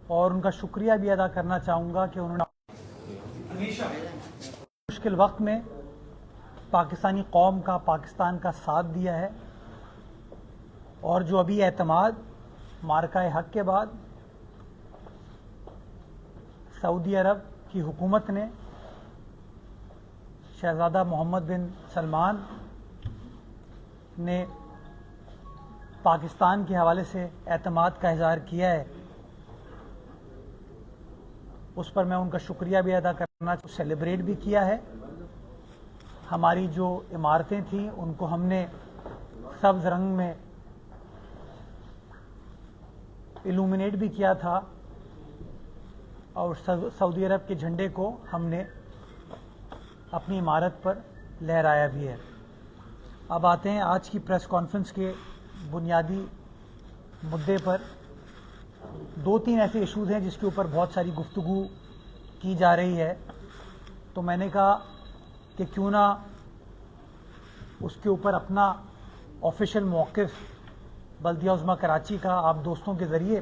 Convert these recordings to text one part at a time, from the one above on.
اور ان کا شکریہ بھی ادا کرنا چاہوں گا کہ انہوں نے مشکل وقت میں پاکستانی قوم کا، پاکستان کا ساتھ دیا ہے، اور جو ابھی اعتماد مارکہ حق کے بعد سعودی عرب کی حکومت نے شہزادہ محمد بن سلمان نے پاکستان کے حوالے سے اعتماد کا اظہار کیا ہے، اس پر میں ان کا شکریہ بھی ادا کرنا سیلیبریٹ بھی کیا ہے۔ ہماری جو عمارتیں تھیں ان کو ہم نے سبز رنگ میں ایلومینیٹ بھی کیا تھا، اور سعودی عرب کے جھنڈے کو ہم نے اپنی عمارت پر لہرایا بھی ہے۔ اب آتے ہیں آج کی پریس کانفرنس کے بنیادی مدعے پر۔ دو تین ایسے ایشوز ہیں جس کے اوپر بہت ساری گفتگو کی جا رہی ہے، تو میں نے کہا کہ کیوں نہ اس کے اوپر اپنا آفیشیل موقف بلدیہ عظمیٰ کراچی کا آپ دوستوں کے ذریعے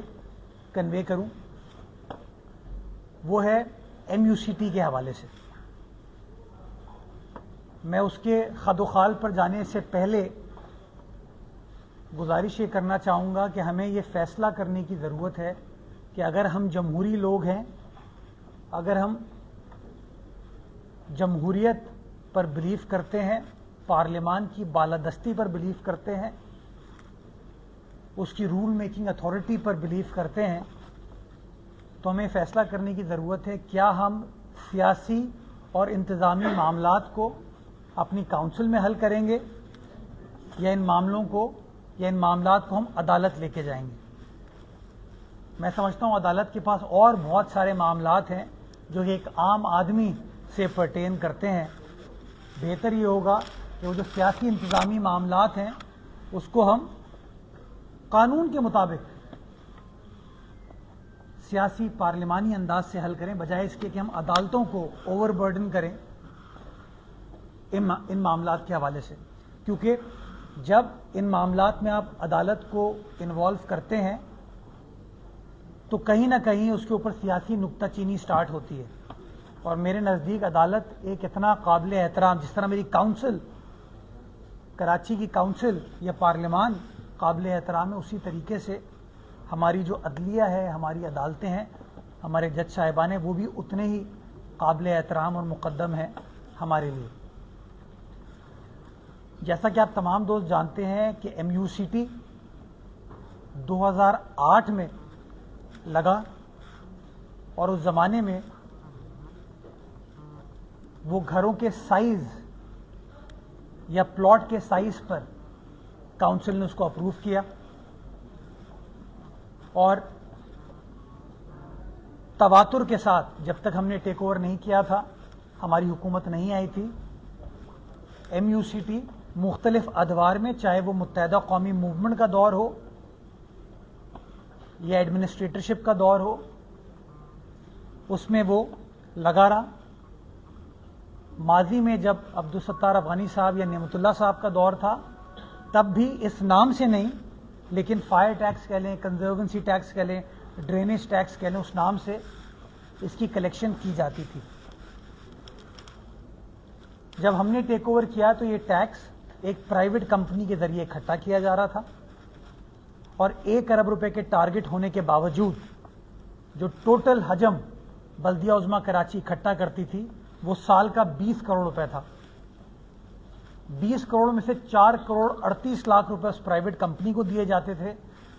کنوے کروں۔ وہ ہے MUCT کے حوالے سے۔ میں اس کے خد و خال پر جانے سے پہلے گزارش یہ کرنا چاہوں گا کہ ہمیں یہ فیصلہ کرنے کی ضرورت ہے کہ اگر ہم جمہوری لوگ ہیں، اگر ہم جمہوریت پر بلیف کرتے ہیں، پارلیمان کی بالادستی پر بلیف کرتے ہیں، اس کی رول میکنگ اتھارٹی پر بلیف کرتے ہیں، تو ہمیں فیصلہ کرنے کی ضرورت ہے کیا ہم سیاسی اور انتظامی معاملات کو اپنی کونسل میں حل کریں گے، یا ان معاملات کو ہم عدالت لے کے جائیں گے۔ میں سمجھتا ہوں عدالت کے پاس اور بہت سارے معاملات ہیں جو ایک عام آدمی سے پرٹین کرتے ہیں۔ بہتر یہ ہوگا کہ وہ جو سیاسی انتظامی معاملات ہیں اس کو ہم قانون کے مطابق سیاسی پارلیمانی انداز سے حل کریں، بجائے اس کے کہ ہم عدالتوں کو اوور برڈن کریں ان معاملات کے حوالے سے، کیونکہ جب ان معاملات میں آپ عدالت کو انوالو کرتے ہیں تو کہیں نہ کہیں اس کے اوپر سیاسی نکتہ چینی سٹارٹ ہوتی ہے، اور میرے نزدیک عدالت ایک اتنا قابل احترام، جس طرح میری کونسل کراچی کی کونسل یا پارلیمان قابل احترام ہے، اسی طریقے سے ہماری جو عدلیہ ہے، ہماری عدالتیں ہیں، ہمارے جج صاحبان ہیں، وہ بھی اتنے ہی قابل احترام اور مقدم ہیں ہمارے لیے۔ جیسا کہ آپ تمام دوست جانتے ہیں کہ MUCT 2008 میں لگا، اور اس زمانے میں وہ گھروں کے سائز یا پلاٹ کے سائز پر کونسل نے اس کو اپروو کیا، اور تواتر کے ساتھ جب تک ہم نے ٹیک اوور نہیں کیا تھا، ہماری حکومت نہیں آئی تھی، MUCT مختلف ادوار میں، چاہے وہ متحدہ قومی موومنٹ کا دور ہو یا ایڈمنسٹریٹرشپ کا دور ہو، اس میں وہ لگا رہا۔ ماضی میں جب عبدالستار افغانی صاحب یا نعمت اللہ صاحب کا دور تھا، تب بھی اس نام سے نہیں، لیکن فائر ٹیکس کہہ لیں، کنزرونسی ٹیکس کہہ لیں، ڈرینیج ٹیکس کہہ لیں، اس نام سے اس کی کلیکشن کی جاتی تھی۔ جب ہم نے ٹیک اوور کیا تو یہ ٹیکس ایک پرائیویٹ کمپنی کے ذریعے اکٹھا کیا جا رہا تھا، اور 1 ارب روپے کے ٹارگٹ ہونے کے باوجود جو ٹوٹل حجم بلدیہ عظمیٰ کراچی اکٹھا کرتی تھی وہ سال کا 20 کروڑ روپے تھا۔ 20 کروڑ میں سے 4 کروڑ 38 لاکھ روپے اس پرائیویٹ کمپنی کو دیے جاتے تھے،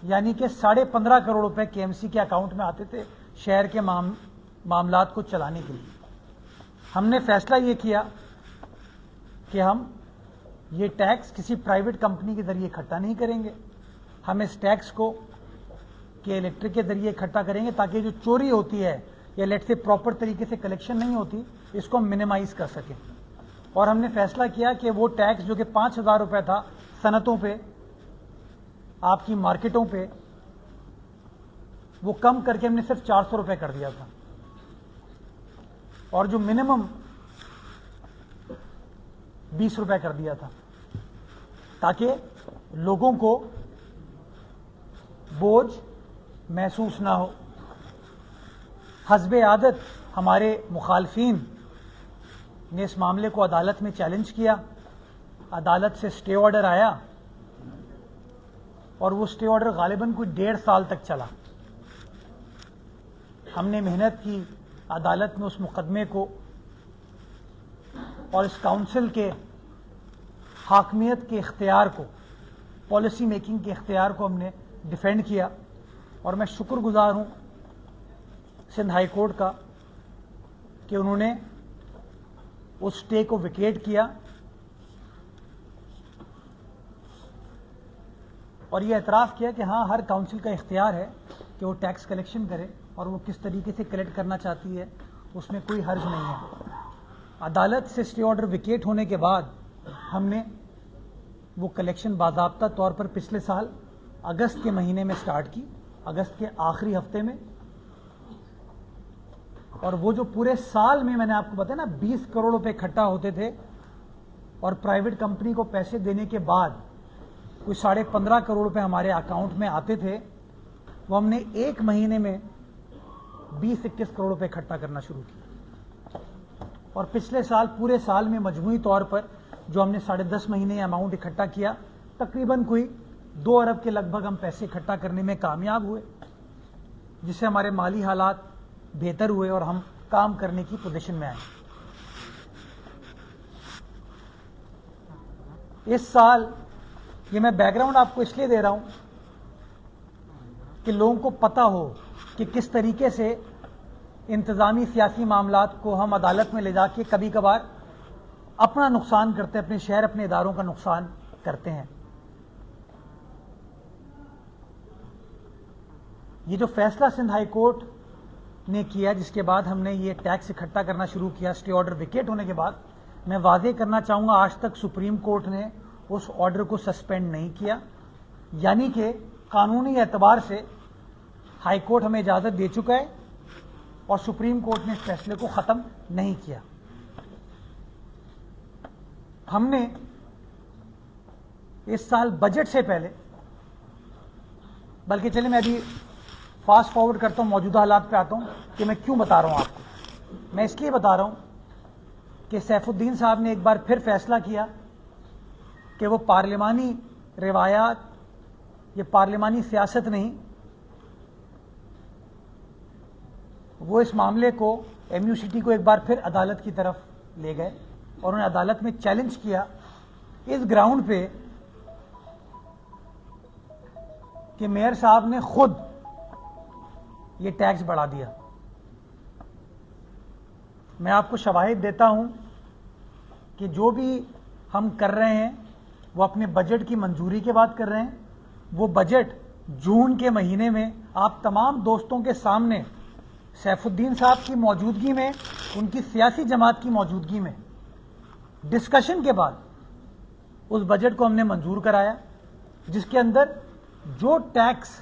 یعنی کہ 15.5 کروڑ روپے KMC کے اکاؤنٹ میں آتے تھے شہر کے معاملات کو چلانے کے لیے۔ ہم نے فیصلہ یہ کیا کہ ہم یہ ٹیکس کسی پرائیویٹ کمپنی کے ذریعے اکٹھا نہیں کریں گے، ہم اس ٹیکس کو الیکٹرک کے ذریعے اکٹھا کریں گے، تاکہ جو چوری ہوتی ہے یا لیٹ سے پراپر طریقے سے کلیکشن نہیں ہوتی، اس کو ہم منیمائز کر سکیں۔ اور ہم نے فیصلہ کیا کہ وہ ٹیکس جو کہ 5,000 روپے تھا صنعتوں پہ، آپ کی مارکیٹوں پہ، وہ کم کر کے ہم نے صرف 400 روپے کر دیا تھا، اور جو منیمم 20 روپے کر دیا تھا، تاکہ لوگوں کو بوجھ محسوس نہ ہو۔ حسب عادت ہمارے مخالفین نے اس معاملے کو عدالت میں چیلنج کیا. عدالت سے اسٹے آرڈر آیا اور وہ اسٹے آرڈر غالباً کوئی 1.5 سال تک چلا. ہم نے محنت کی, عدالت میں اس مقدمے کو اور اس کاؤنسل کے حاکمیت کے اختیار کو, پالیسی میکنگ کے اختیار کو ہم نے ڈیفینڈ کیا. اور میں شکر گزار ہوں سندھ ہائی کورٹ کا کہ انہوں نے اس اسٹے کو ویکیٹ کیا اور یہ اعتراف کیا کہ ہاں ہر کاؤنسل کا اختیار ہے کہ وہ ٹیکس کلیکشن کرے اور وہ کس طریقے سے کلیکٹ کرنا چاہتی ہے اس میں کوئی حرج نہیں ہے. عدالت سے اسٹے آرڈر ویکیٹ ہونے کے بعد ہم نے وہ کلیکشن باضابطہ طور پر پچھلے سال اگست کے مہینے میں سٹارٹ کی, اگست کے آخری ہفتے میں. اور وہ جو پورے سال میں نے آپ کو بتایا نا 20 کروڑ روپے اکٹھا ہوتے تھے اور پرائیویٹ کمپنی کو پیسے دینے کے بعد کوئی 15.5 کروڑ روپے ہمارے اکاؤنٹ میں آتے تھے, وہ ہم نے ایک مہینے میں 20-21 کروڑ روپے اکٹھا کرنا شروع کیا. اور پچھلے سال پورے سال میں مجموعی طور پر جو ہم نے 10.5 مہینے اماؤنٹ اکٹھا کیا, تقریباً کوئی 2 ارب کے لگ بھگ ہم پیسے اکٹھا کرنے میں کامیاب ہوئے, جس سے ہمارے مالی حالات بہتر ہوئے اور ہم کام کرنے کی پوزیشن میں آئے. اس سال یہ میں بیک گراؤنڈ آپ کو اس لیے دے رہا ہوں کہ لوگوں کو پتہ ہو کہ کس طریقے سے انتظامی سیاسی معاملات کو ہم عدالت میں لے جا کے کبھی کبھار اپنا نقصان کرتے ہیں, اپنے شہر اپنے اداروں کا نقصان کرتے ہیں. یہ جو فیصلہ سندھ ہائی کورٹ نے کیا جس کے بعد ہم نے یہ ٹیکس اکٹھا کرنا شروع کیا اسٹے آرڈر ویکیٹ ہونے کے بعد, میں واضح کرنا چاہوں گا آج تک سپریم کورٹ نے اس آرڈر کو سسپینڈ نہیں کیا. یعنی کہ قانونی اعتبار سے ہائی کورٹ ہمیں اجازت دے چکا ہے اور سپریم کورٹ نے اس فیصلے کو ختم نہیں کیا. ہم نے اس سال بجٹ سے پہلے, بلکہ چلے میں ابھی فاسٹ فارورڈ کرتا ہوں, موجودہ حالات پہ آتا ہوں کہ میں کیوں بتا رہا ہوں آپ کو. میں اس لیے بتا رہا ہوں کہ سیف الدین صاحب نے ایک بار پھر فیصلہ کیا کہ وہ پارلیمانی روایات, یہ پارلیمانی سیاست نہیں, وہ اس معاملے کو ایم یو سی ٹی کو ایک بار پھر عدالت کی طرف لے گئے اور انہوں نے عدالت میں چیلنج کیا اس گراؤنڈ پہ کہ میئر صاحب نے خود یہ ٹیکس بڑھا دیا. میں آپ کو شواہد دیتا ہوں کہ جو بھی ہم کر رہے ہیں وہ اپنے بجٹ کی منظوری کے بعد کر رہے ہیں. وہ بجٹ جون کے مہینے میں آپ تمام دوستوں کے سامنے سیف الدین صاحب کی موجودگی میں, ان کی سیاسی جماعت کی موجودگی میں ڈسکشن کے بعد اس بجٹ کو ہم نے منظور کرایا, جس کے اندر جو ٹیکس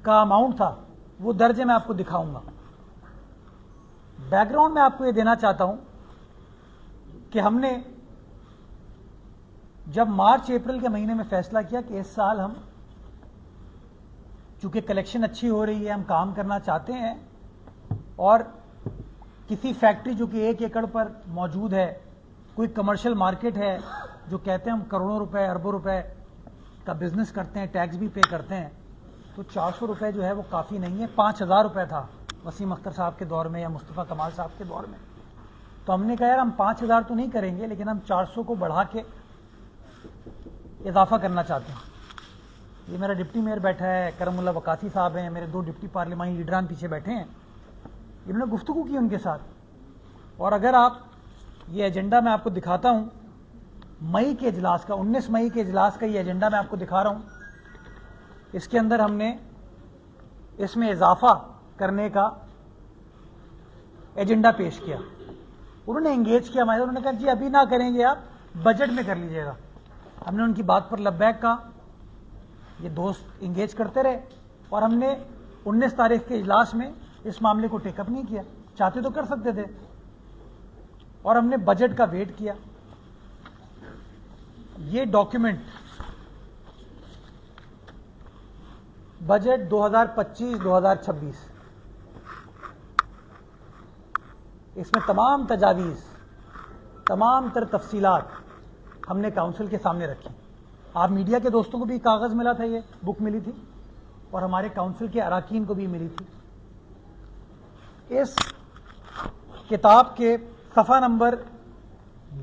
کا اماؤنٹ تھا وہ درجے میں آپ کو دکھاؤں گا. بیک گراؤنڈ میں آپ کو یہ دینا چاہتا ہوں کہ ہم نے جب مارچ اپریل کے مہینے میں فیصلہ کیا کہ اس سال ہم چونکہ کلیکشن اچھی ہو رہی ہے, ہم کام کرنا چاہتے ہیں اور کسی فیکٹری جو کہ 1 ایکڑ پر موجود ہے, کوئی کمرشل مارکیٹ ہے جو کہتے ہیں ہم کروڑوں روپے اربوں روپے کا بزنس کرتے ہیں, ٹیکس بھی پے کرتے ہیں, تو 400 روپے جو ہے وہ کافی نہیں ہے. 5000 روپے تھا وسیم اختر صاحب کے دور میں یا مصطفیٰ کمال صاحب کے دور میں. تو ہم نے کہا یار ہم 5000 تو نہیں کریں گے, لیکن ہم 400 کو بڑھا کے اضافہ کرنا چاہتے ہیں. یہ میرا ڈپٹی میئر بیٹھا ہے, کرم اللہ وقاصی صاحب ہیں, میرے 2 ڈپٹی پارلیمانی لیڈران پیچھے بیٹھے ہیں, انہوں نے گفتگو کی ان کے ساتھ. اور اگر آپ یہ ایجنڈا میں آپ کو دکھاتا ہوں مئی کے اجلاس کا, 19 مئی کے اجلاس کا یہ ایجنڈا میں آپ کو دکھا رہا ہوں, اس کے اندر ہم نے اس میں اضافہ کرنے کا ایجنڈا پیش کیا. انہوں نے انگیج کیا ہمارے, انہوں نے کہا جی ابھی نہ کریں گے, آپ بجٹ میں کر لیجئے گا. ہم نے ان کی بات پر لبیک کہا, یہ دوست انگیج کرتے رہے اور ہم نے 19 تاریخ کے اجلاس میں اس معاملے کو ٹیک اپ نہیں کیا. چاہتے تو کر سکتے تھے, اور ہم نے بجٹ کا ویٹ کیا. یہ ڈاکیومنٹ بجٹ 2025-2026 اس میں تمام تجاویز، تمام تر تفصیلات ہم نے کاؤنسل کے سامنے رکھی. آپ میڈیا کے دوستوں کو بھی کاغذ ملا تھا، یہ بک ملی تھی، اور ہمارے کاؤنسل کے اراکین کو بھی ملی تھی. اس کتاب کے صفحہ نمبر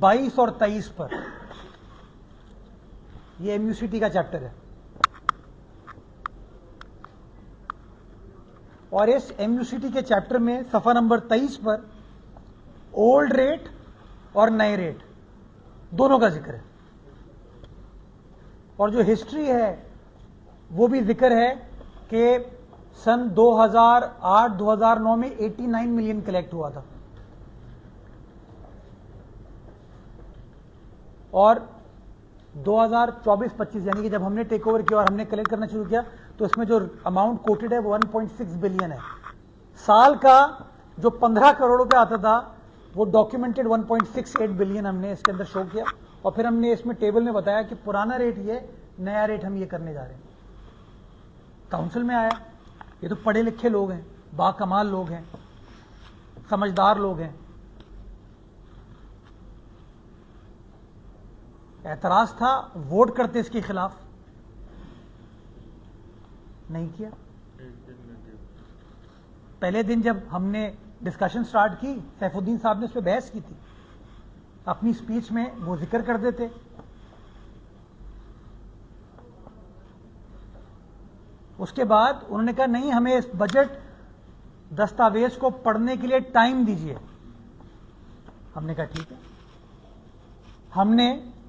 22 اور 23 پر یہ ایم یو سی ٹی کا چیپٹر ہے، اور اس ایم یو سی ٹی کے چیپٹر میں صفحہ نمبر 23 پر اولڈ ریٹ اور نئے ریٹ دونوں کا ذکر ہے، اور جو ہسٹری ہے وہ بھی ذکر ہے کہ سن 2008-2009 میں 89 ملین کلیکٹ ہوا تھا، اور 2024-25 یعنی کہ جب ہم نے ٹیک اوور کیا اور ہم نے کلیکٹ کرنا شروع کیا تو اس میں جو اماؤنٹ کوٹڈ ہے وہ 1.6 بلین ہے. سال کا جو 15 کروڑ روپے آتا تھا وہ ڈاکیومنٹڈ 1.68 بلین ہم نے اس کے اندر شو کیا، اور پھر ہم نے اس میں ٹیبل میں بتایا کہ پرانا ریٹ یہ، نیا ریٹ ہم یہ کرنے جا رہے ہیں. کاؤنسل میں آیا، یہ تو پڑھے لکھے لوگ ہیں، با کمال لوگ ہیں، سمجھدار لوگ ہیں. اعتراض تھا، ووٹ کرتے اس کے خلاف، نہیں کیا. پہلے دن جب ہم نے ڈسکشن سٹارٹ کی، سیف الدین صاحب نے اس پہ بحث کی تھی، اپنی سپیچ میں وہ ذکر کر دیتے. اس کے بعد انہوں نے کہا نہیں، ہمیں اس بجٹ دستاویز کو پڑھنے کے لیے ٹائم دیجیے. ہم نے کہا ٹھیک ہے. ہم نے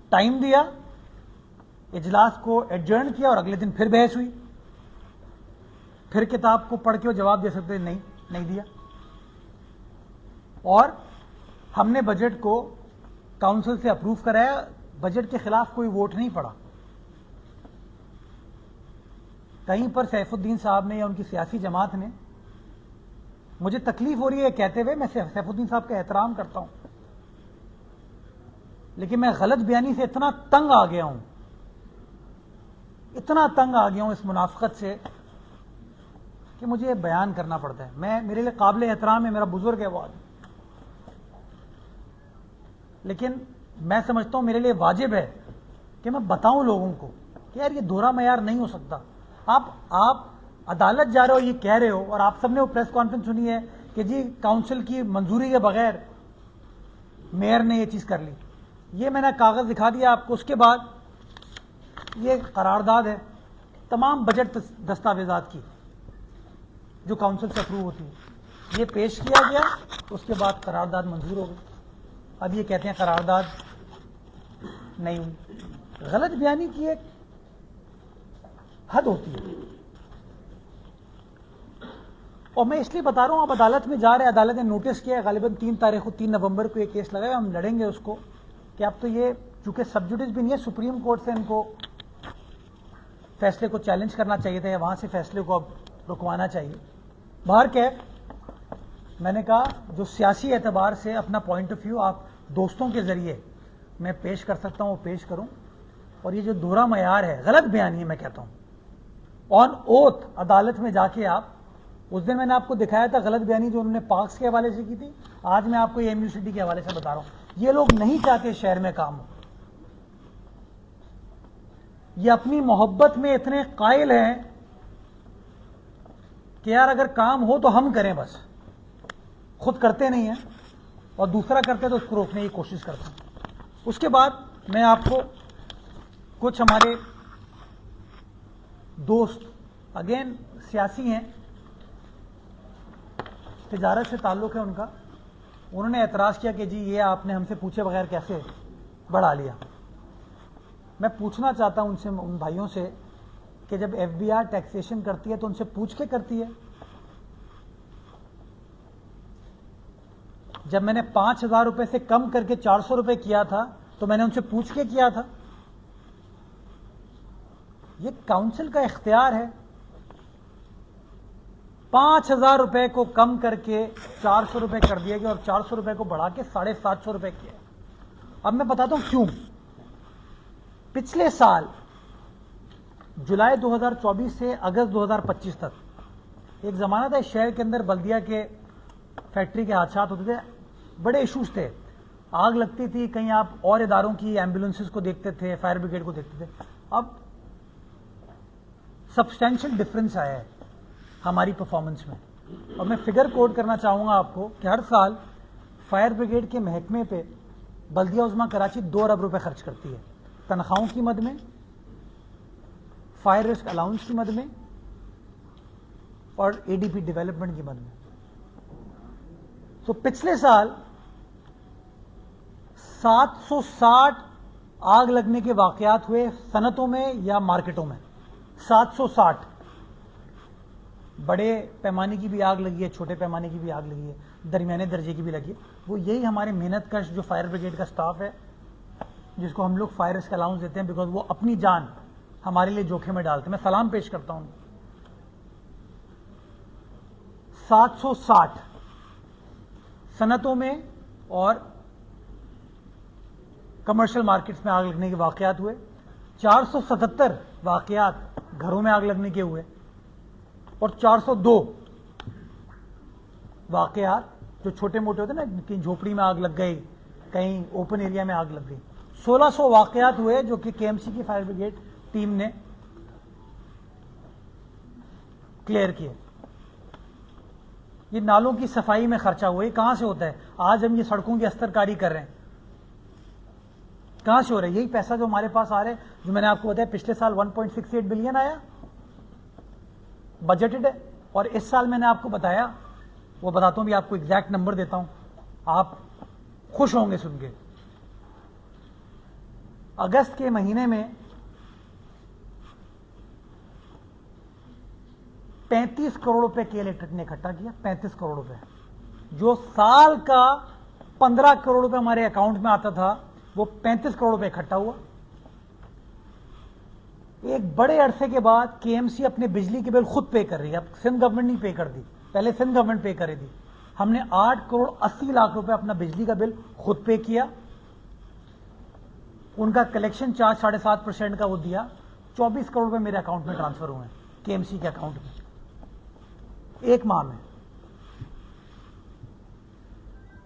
ٹائم دیا، اجلاس کو ایڈجرن کیا، اور اگلے دن پھر بحث ہوئی. پھر کتاب کو پڑھ کے وہ جواب دے سکتے نہیں دیا. اور ہم نے بجٹ کو کاؤنسل سے اپروو کرایا، بجٹ کے خلاف کوئی ووٹ نہیں پڑا. کہیں پر سیف الدین صاحب نے یا ان کی سیاسی جماعت نے، مجھے تکلیف ہو رہی ہے کہتے ہوئے، میں سیف الدین صاحب کا احترام کرتا ہوں، لیکن میں غلط بیانی سے اتنا تنگ آ گیا ہوں، اتنا تنگ آ گیا ہوں اس منافقت سے کہ مجھے یہ بیان کرنا پڑتا ہے. میرے لیے قابل احترام ہے، میرا بزرگ ہے وہ آدمی، لیکن میں سمجھتا ہوں میرے لیے واجب ہے کہ میں بتاؤں لوگوں کو کہ یار یہ دوہرا معیار نہیں ہو سکتا. آپ عدالت جا رہے ہو، یہ کہہ رہے ہو، اور آپ سب نے وہ پریس کانفرنس سنی ہے کہ جی کاؤنسل کی منظوری کے بغیر میئر نے یہ چیز کر لی. یہ میں نے کاغذ دکھا دیا آپ کو. اس کے بعد یہ قرارداد ہے تمام بجٹ دستاویزات کی جو کاؤنسل سے اپروو ہوتی ہے، یہ پیش کیا گیا، اس کے بعد قرارداد منظور ہو گئی. اب یہ کہتے ہیں قرارداد نہیں ہوئی. غلط بیانی کی ایک حد ہوتی ہے، اور میں اس لیے بتا رہا ہوں، آپ عدالت میں جا رہے ہیں، عدالت نے نوٹس کیا ہے، غالباً 3 نومبر کو یہ کیس لگا، ہم لڑیں گے اس کو کہ اب تو یہ چونکہ سب جوڈس بھی نہیں ہے، سپریم کورٹ سے ان کو فیصلے کو چیلنج کرنا چاہیے تھا، یا وہاں سے فیصلے کو اب رکوانا چاہیے. باہر کیف میں نے کہا جو سیاسی اعتبار سے اپنا پوائنٹ آف ویو آپ دوستوں کے ذریعے میں پیش کر سکتا ہوں وہ پیش کروں. اور یہ جو دوہرا معیار ہے، غلط بیانی ہے، میں کہتا ہوں آن اوتھ عدالت میں جا کے. آپ اس دن میں نے آپ کو دکھایا تھا غلط بیانی جو انہوں نے پارکس کے حوالے سے کی تھی، آج میں آپ کو یہ ایم یو سی ٹی کے حوالے سے بتا رہا ہوں. یہ لوگ نہیں چاہتے شہر میں کام ہو، یہ اپنی محبت میں اتنے قائل ہیں کہ یار اگر کام ہو تو ہم کریں، بس خود کرتے نہیں ہیں، اور دوسرا کرتے تو اس کو روکنے کی کوشش کرتے ہیں. اس کے بعد میں آپ کو کچھ ہمارے دوست اگین سیاسی ہیں، تجارت سے تعلق ہے ان کا، انہوں نے اعتراض کیا کہ جی یہ آپ نے ہم سے پوچھے بغیر کیسے بڑھا لیا. میں پوچھنا چاہتا ہوں ان سے، ان بھائیوں سے، کہ جب ایف بی آر ٹیکسیشن کرتی ہے تو ان سے پوچھ کے کرتی ہے. جب میں نے 5,000 روپے سے کم کر کے 400 روپے کیا تھا تو میں نے ان سے پوچھ کے کیا تھا. یہ کاؤنسل کا اختیار ہے. 5,000 روپے کو کم کر کے 400 روپے کر دیا گیا، اور 400 روپے کو بڑھا کے 750 روپے کیا. اب میں بتاتا ہوں کیوں. پچھلے سال جولائی 2024 سے اگست 2025 تک ایک زمانہ تھا اس شہر کے اندر بلدیہ کے فیکٹری کے حادثات ہوتے تھے، بڑے ایشوز تھے. آگ لگتی تھی, کہیں آپ اور اداروں کی ایمبولینسز کو دیکھتے تھے, فائر بریگیڈ کو دیکھتے تھے. اب سبسٹینشیل ڈفرنس آیا ہے ہماری پرفارمنس میں. اور میں فگر کوٹ کرنا چاہوں گا آپ کو کہ ہر سال فائر بریگیڈ کے محکمے پہ بلدیہ عظمیٰ کراچی 2 ارب روپے خرچ کرتی ہے, تنخواہوں کی مد میں, فائر رسک الاؤنس کی مد میں, اور اے ڈی پی ڈیولپمنٹ کی مد میں. تو پچھلے سال 760 آگ لگنے کے واقعات ہوئے صنعتوں میں یا مارکیٹوں میں. 760 بڑے پیمانے کی بھی آگ لگی ہے, چھوٹے پیمانے کی بھی آگ لگی ہے, درمیانے درجے کی بھی لگی ہے. وہ یہی ہمارے محنت کش جو فائر بریگیڈ کا سٹاف ہے, جس کو ہم لوگ فائر رسک الاؤنس دیتے ہیں, بیکاز وہ اپنی جان ہمارے لیے جوکھم میں ڈالتے ہیں. میں سلام پیش کرتا ہوں. 760 صنعتوں میں اور کمرشل مارکیٹس میں آگ لگنے کے واقعات ہوئے. 477 واقعات گھروں میں آگ لگنے کے ہوئے, اور 402 واقعات جو چھوٹے موٹے ہوتے ہیں نا, کہیں جھوپڑی میں آگ لگ گئی, کہیں اوپن ایریا میں آگ لگ گئی. 1600 واقعات ہوئے جو کہ کے ایم سی کی فائر بریگیڈ ٹیم نے کلیئر کیے. یہ نالوں کی صفائی میں خرچہ ہوا, یہ کہاں سے ہوتا ہے؟ آج ہم یہ سڑکوں کی استر کاری کر رہے ہیں, کہاں سے ہو رہا ہے؟ یہی پیسہ جو ہمارے پاس آ رہا ہے, جو میں نے آپ کو بتایا پچھلے سال 1.68 بلین آیا بجٹڈ ہے, اور اس سال میں نے آپ کو بتایا, وہ بتاتا ہوں بھی آپ کو ایگزیکٹ نمبر دیتا ہوں, آپ خوش ہوں گے سن کے. اگست کے مہینے میں 35 کروڑ روپے کے الیکٹرک نے اکٹھا کیا. 35 کروڑ روپے, جو سال کا 15 کروڑ روپے ہمارے اکاؤنٹ میں آتا تھا, وہ 35 کروڑ روپے اکٹھا ہوا. ایک بڑے عرصے کے بعد کے ایم سی اپنے بجلی کے بل خود پے کر رہی ہے. اب سندھ گورنمنٹ نہیں پے کر دی, پہلے سندھ گورنمنٹ پے کر رہی تھی. ہم نے 8 کروڑ 80 لاکھ روپے اپنا بجلی کا بل خود پے کیا. ان کا کلیکشن چارج 7.5% کا وہ دیا. 24 کروڑ روپے میرے اکاؤنٹ میں ٹرانسفر ہوئے ہیں کے ایم سی کے اکاؤنٹ میں ایک ماہ میں.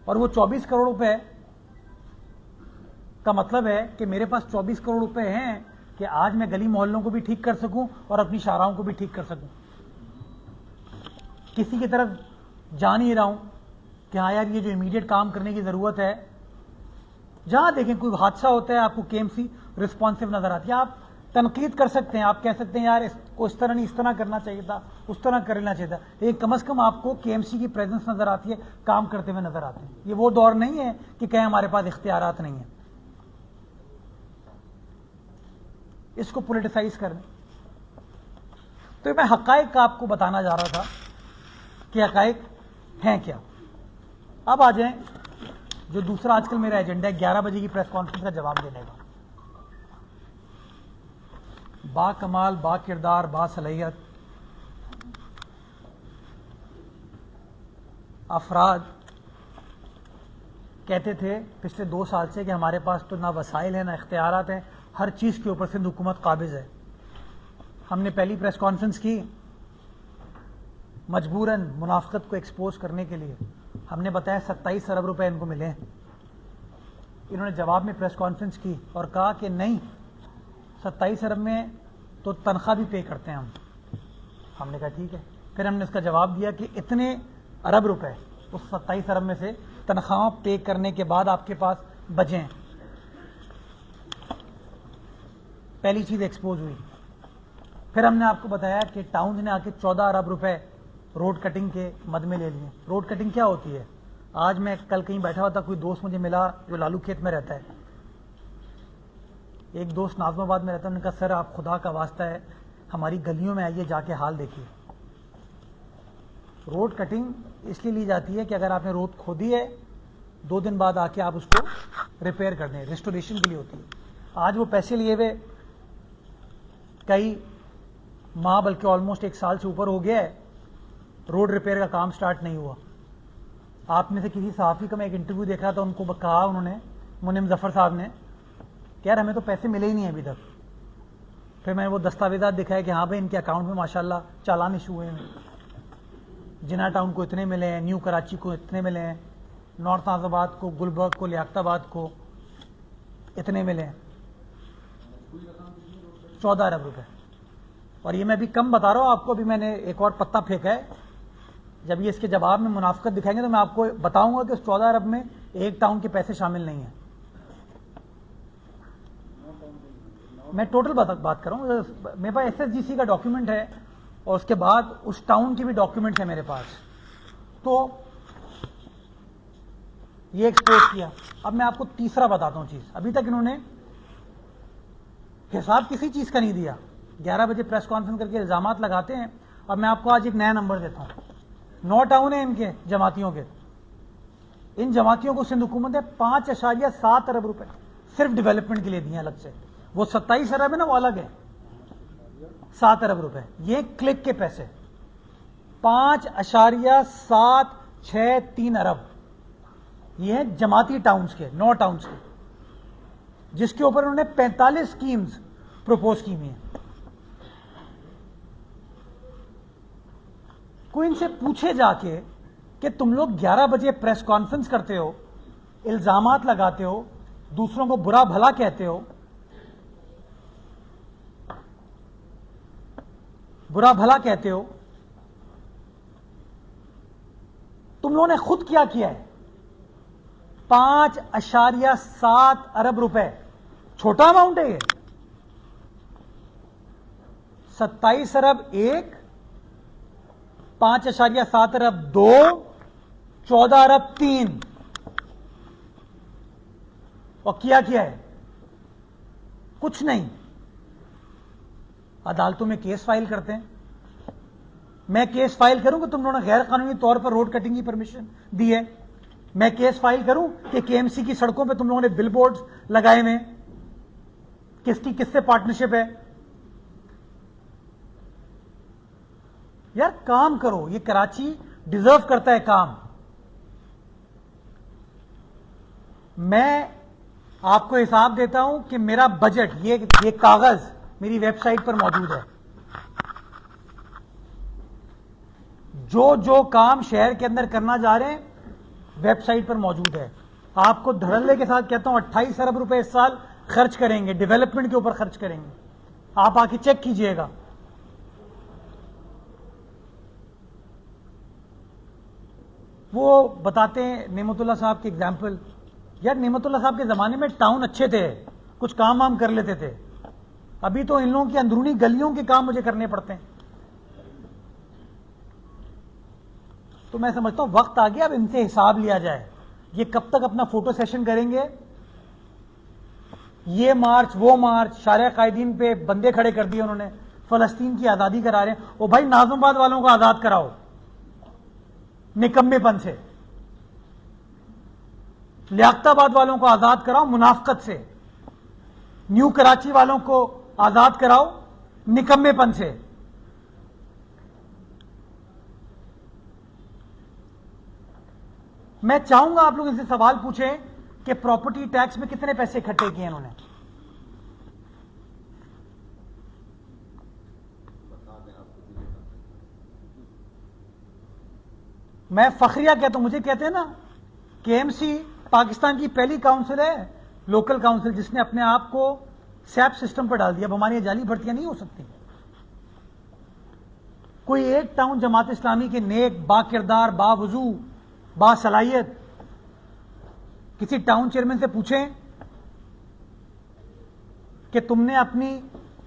اور وہ 24 کروڑ روپے کا مطلب ہے کہ میرے پاس 24 کروڑ روپے ہیں کہ آج میں گلی محلوں کو بھی ٹھیک کر سکوں اور اپنی شاہراہوں کو بھی ٹھیک کر سکوں. کسی کی طرف جا نہیں رہا ہوں کہ ہاں یار یہ جو امیڈیٹ کام کرنے کی ضرورت ہے. جہاں دیکھیں کوئی حادثہ ہوتا ہے, آپ کو کے ایم سی رسپانسو نظر آتی ہے. آپ تنقید کر سکتے ہیں, آپ کہہ سکتے ہیں یار اس کو اس طرح نہیں, اس طرح کرنا چاہیے تھا, اس طرح کر لینا چاہیے تھا, لیکن کم از کم آپ کو کے ایم سی کی پریزنس نظر آتی ہے, کام کرتے ہوئے نظر آتے ہیں. یہ وہ دور نہیں ہے کہ کہیں ہمارے پاس اختیارات نہیں ہیں. اس کو پولیٹیسائز کریں. تو میں حقائق کا آپ کو بتانا جا رہا تھا کہ حقائق ہیں کیا. اب آ جائیں جو دوسرا آج کل میرا ایجنڈا ہے, 11 بجے کی پریس کانفرنس کا جواب دینے کا. با کمال, با کردار, با صلاحیت افراد کہتے تھے پچھلے 2 سال سے کہ ہمارے پاس تو نہ وسائل ہیں نہ اختیارات ہیں, ہر چیز کے اوپر سندھ حکومت قابض ہے. ہم نے پہلی پریس کانفرنس کی مجبوراً منافقت کو ایکسپوز کرنے کے لیے. ہم نے بتایا 27 ارب روپے ان کو ملے ہیں. انہوں نے جواب میں پریس کانفرنس کی اور کہا کہ نہیں, 27 ارب میں تو تنخواہ بھی پے کرتے ہیں ہم. ہم نے کہا ٹھیک ہے. پھر ہم نے اس کا جواب دیا کہ اتنے ارب روپے اس 27 ارب میں سے تنخواہ پے کرنے کے بعد آپ کے پاس بچے ہیں. پہلی چیز ایکسپوز ہوئی. پھر ہم نے آپ کو بتایا کہ ٹاؤنز نے آ کے 14 ارب روپے روڈ کٹنگ کے مد میں لے لیے. روڈ کٹنگ کیا ہوتی ہے؟ آج میں کل کہیں بیٹھا ہوا تھا, کوئی دوست مجھے ملا جو لالو کھیت میں رہتا ہے. ایک دوست ناظم آباد میں رہتا ہے. انہوں نے کہا سر آپ خدا کا واسطہ ہے ہماری گلیوں میں آئیے, جا کے حال دیکھیے. روڈ کٹنگ اس لیے لی جاتی ہے کہ اگر آپ نے روڈ کھودی ہے 2 دن بعد آ کے آپ اس کو ریپیئر کر دیں, ریسٹوریشن کے لیے ہوتی ہے. آج وہ پیسے لیے ہوئے کئی ماہ بلکہ آلموسٹ 1 سال سے اوپر ہو گیا ہے, روڈ ریپیئر کا کام سٹارٹ نہیں ہوا. آپ میں سے کسی صحافی کا میں ایک انٹرویو دیکھ رہا تھا, ان کو کہا انہوں نے, منعم ظفر صاحب نے, کہ یار ہمیں تو پیسے ملے ہی نہیں ابھی تک. پھر میں نے وہ دستاویزات دکھائے کہ ہاں بھائی ان کے اکاؤنٹ میں ماشاءاللہ چالان ایشو ہوئے ہیں, جنا ٹاؤن کو اتنے ملے ہیں, نیو کراچی کو اتنے ملے ہیں. نارتھ ناز آباد کو, گلبرگ کو, لیاقت آباد کو اتنے ملے ہیں 14 ارب روپے. اور یہ میں ابھی کم بتا رہا ہوں آپ کو, ابھی میں نے ایک اور پتا پھینکا ہے. جب یہ اس کے جواب میں منافقت دکھائیں گے تو میں آپ کو بتاؤں گا کہ اس 14 ارب میں ایک ٹاؤن کے پیسے شامل نہیں ہیں. میں ٹوٹل بات کر رہا ہوں. میرے پاس ایس ایس جی سی کا ڈاکیومنٹ ہے اور اس کے بعد اس ٹاؤن کی بھی ڈاکیومنٹ ہے میرے پاس. تو یہ ایکسپورٹ کیا. اب میں آپ کو تیسرا بتاتا ہوں چیز. ابھی تک انہوں نے حساب کسی چیز کا نہیں دیا. 11 بجے پریس کانفرنس کر کے الزامات لگاتے ہیں. اور میں آپ کو آج ایک نیا نمبر دیتا ہوں. 9 ٹاؤن ہیں ان کے جماعتیوں کے. ان جماعتیوں کو سندھ حکومت نے 5.7 ارب روپے صرف ڈیولپمنٹ کے لیے دیے الگ سے. وہ 27 ارب ہے نا, وہ الگ ہے. 7 ارب روپے یہ کلک کے پیسے. 5.763 ارب یہ ہیں جماعتی ٹاؤنز کے, 9 ٹاؤنز کے, جس کے اوپر انہوں نے 45 اسکیمز پروپوز کی ہوئی ہیں. کوئی ان سے پوچھے جا کے کہ تم لوگ 11 بجے پریس کانفرنس کرتے ہو, الزامات لگاتے ہو, دوسروں کو برا بھلا کہتے ہو, برا بھلا کہتے ہو, تم لوگوں نے خود کیا ہے. 5.7 ارب روپے چھوٹا اماؤنٹ ہے یہ. 27 ارب 1, 5.7 ارب 2, 14 ارب 3. اور کیا ہے کچھ نہیں. عدالتوں میں کیس فائل کرتے ہیں. میں کیس فائل کروں کہ تم لوگوں نے غیر قانونی طور پر روڈ کٹنگ کی پرمیشن دی ہے. میں کیس فائل کروں کہ کے ایم سی کی سڑکوں پہ تم لوگوں نے بل بورڈز لگائے ہوئے, کس سے پارٹنرشپ ہے. یار کام کرو. یہ کراچی ڈیزرو کرتا ہے کام. میں آپ کو حساب دیتا ہوں کہ میرا بجٹ, یہ کاغذ میری ویب سائٹ پر موجود ہے. جو کام شہر کے اندر کرنا جا رہے ہیں ویب سائٹ پر موجود ہے. آپ کو دھڑلے کے ساتھ کہتا ہوں 28 ارب روپے اس سال خرچ کریں گے, ڈیولپمنٹ کے اوپر خرچ کریں گے. آپ آ کے چیک کیجئے گا. وہ بتاتے ہیں نعمت اللہ صاحب کی ایگزامپل. یار نعمت اللہ صاحب کے زمانے میں ٹاؤن اچھے تھے, کچھ کام وام کر لیتے تھے. ابھی تو ان لوگوں کی اندرونی گلیوں کے کام مجھے کرنے پڑتے ہیں. تو میں سمجھتا ہوں وقت آ گیا اب ان سے حساب لیا جائے. یہ کب تک اپنا فوٹو سیشن کریں گے؟ یہ مارچ وہ مارچ, شارع قائدین پہ بندے کھڑے کر دیے انہوں نے, فلسطین کی آزادی کرا رہے ہیں. او بھائی ناظم آباد والوں کو آزاد کراؤ نکمے پن سے, لیاقت آباد والوں کو آزاد کراؤ منافقت سے, نیو کراچی والوں کو آزاد کراؤ نکمے پن سے. میں چاہوں گا آپ لوگ ان سے سوال پوچھیں کہ پراپرٹی ٹیکس میں کتنے پیسے اکٹھے کیے انہوں نے. میں فخریہ کہتا ہوں, مجھے کہتے ہیں نا کے ایم سی پاکستان کی پہلی کاؤنسل ہے, لوکل کاؤنسل, جس نے اپنے آپ کو سیپ سسٹم پر ڈال دیا. اب ہماری جعلی بھرتیاں نہیں ہو سکتی. کوئی ایک ٹاؤن جماعت اسلامی کے نیک, با کردار, با وضو, با صلاحیت کسی ٹاؤن چیئرمین سے پوچھیں کہ تم نے اپنی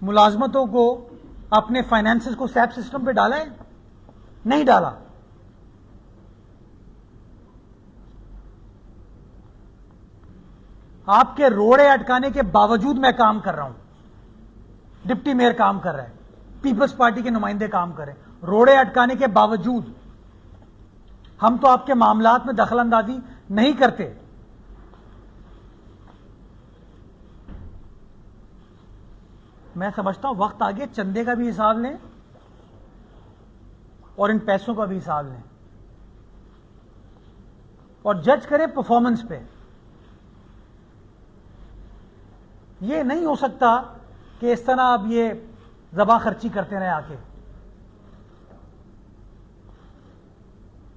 ملازمتوں کو, اپنے فائنینسز کو سیپ سسٹم پہ ڈالا ہے؟ نہیں ڈالا. آپ کے روڑے اٹکانے کے باوجود میں کام کر رہا ہوں. ڈپٹی میئر کام کر رہا ہے, پیپلز پارٹی کے نمائندے کام کر رہے ہیں, روڑے اٹکانے کے باوجود. ہم تو آپ کے معاملات میں دخل اندازی نہیں کرتے. میں سمجھتا ہوں وقت آگے چندے کا بھی حساب لیں اور ان پیسوں کا بھی حساب لیں, اور جج کریں پرفارمنس پہ. یہ نہیں ہو سکتا کہ اس طرح اب یہ زباں خرچی کرتے رہے آ کے.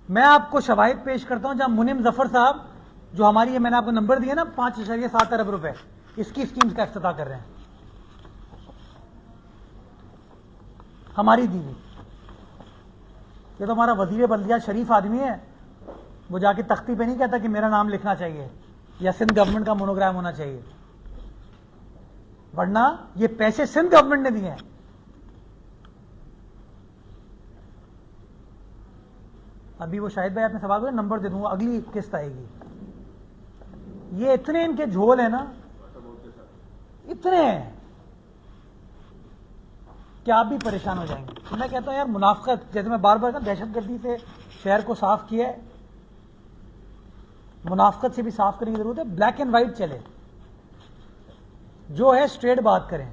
میں آپ کو شواہد پیش کرتا ہوں جہاں منیم ظفر صاحب جو ہماری یہ میں نے آپ کو نمبر دیا نا 5.7 ارب روپے اس کی اسکیمز کا افتتاح کر رہے ہیں ہماری دیوی. یہ تو ہمارا وزیر بلدیات شریف آدمی ہے, وہ جا کے تختی پہ نہیں کہتا کہ میرا نام لکھنا چاہیے یا سندھ گورنمنٹ کا مونوگرام ہونا چاہیے, ورنہ یہ پیسے سندھ گورنمنٹ نے دیے ہیں. ابھی وہ شاہد بھائی آپ نے سوال کیا, نمبر دے دوں گا, اگلی قسط آئے گی. یہ اتنے ان کے جھول ہیں نا, اتنے ہیں کہ آپ بھی پریشان ہو جائیں گے. تو میں کہتا ہوں یار منافقت, جیسے میں بار بار کہا دہشت گردی سے شہر کو صاف کیا ہے, منافقت سے بھی صاف کرنے کی ضرورت ہے. بلیک اینڈ وائٹ چلے, جو ہے اسٹریٹ بات کریں.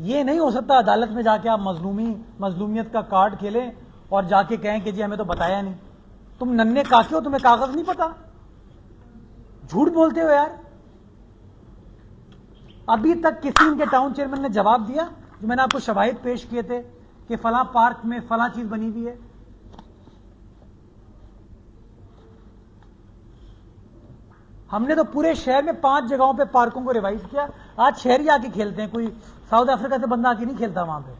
یہ نہیں ہو سکتا عدالت میں جا کے آپ مظلومیت کا کارڈ کھیلیں اور جا کے کہیں کہ جی ہمیں تو بتایا نہیں. تم ننھے کاکے ہو, تمہیں کاغذ نہیں پتا, جھوٹ بولتے ہو یار. ابھی تک کسی ان کے ٹاؤن چیئرمین نے جواب دیا جو میں نے آپ کو شواہد پیش کیے تھے کہ فلاں پارک میں فلاں چیز بنی ہوئی ہے؟ ہم نے تو پورے شہر میں 5 جگہوں پہ پارکوں کو ریوائز کیا. آج شہری آ کے کھیلتے ہیں, کوئی ساؤتھ افریقہ سے بندہ آ کے نہیں کھیلتا وہاں پہ.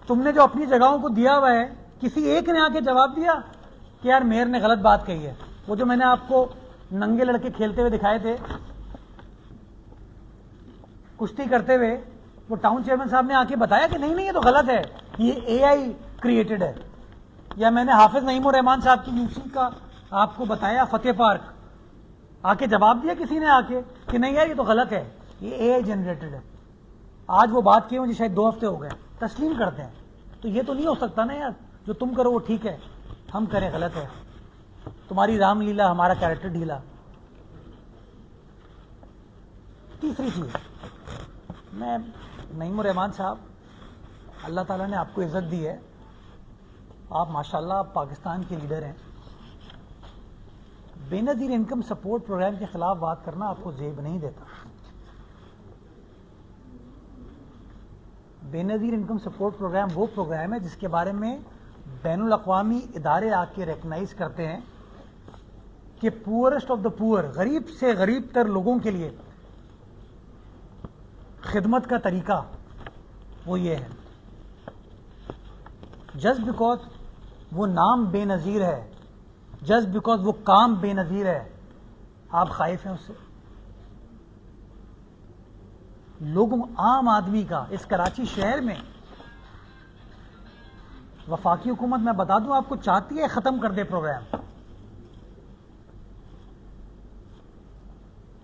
تم نے جو اپنی جگہوں کو دیا ہوا ہے, کسی ایک نے آ کے جواب دیا کہ یار میئر نے غلط بات کہی ہے؟ وہ جو میں نے آپ کو ننگے لڑکے کھیلتے ہوئے دکھائے تھے کشتی کرتے ہوئے, وہ ٹاؤن چیئرمین صاحب نے آ کے بتایا کہ نہیں یہ تو غلط ہے, یہ اے آئی کریٹڈ ہے. یا میں نے حافظ نعیم الرحمان صاحب کی یوسی کا آپ کو بتایا فتح پارک, آ کے جواب دیا کسی نے آ کے کہ نہیں یار یہ تو غلط ہے, یہ اے آئی جنریٹڈ ہے. آج وہ بات کی مجھے شاید 2 ہفتے ہو گئے, تسلیم کرتے ہیں. تو یہ تو نہیں ہو سکتا نا یار, جو تم کرو وہ ٹھیک ہے, ہم کریں غلط ہے. تمہاری رام لیلا, ہمارا کیریکٹر ڈھیلا. تیسری چیز, میں نعیم الرحمان صاحب, اللہ تعالیٰ نے آپ کو عزت دی ہے, آپ ماشاءاللہ پاکستان کے لیڈر ہیں. بے نظیر انکم سپورٹ پروگرام کے خلاف بات کرنا آپ کو زیب نہیں دیتا. بے نظیر انکم سپورٹ پروگرام وہ پروگرام ہے جس کے بارے میں بین الاقوامی ادارے آ کے ریکگنائز کرتے ہیں کہ پورسٹ آف دا پور, غریب سے غریب تر لوگوں کے لیے خدمت کا طریقہ وہ یہ ہے. جسٹ بیکاز وہ نام بے نظیر ہے, جسٹ بیکاز وہ کام بے نظیر ہے, آپ خائف ہیں اس سے؟ لوگوں, عام آدمی کا اس کراچی شہر میں وفاقی حکومت, میں بتا دوں آپ کو, چاہتی ہے ختم کر دے پروگرام.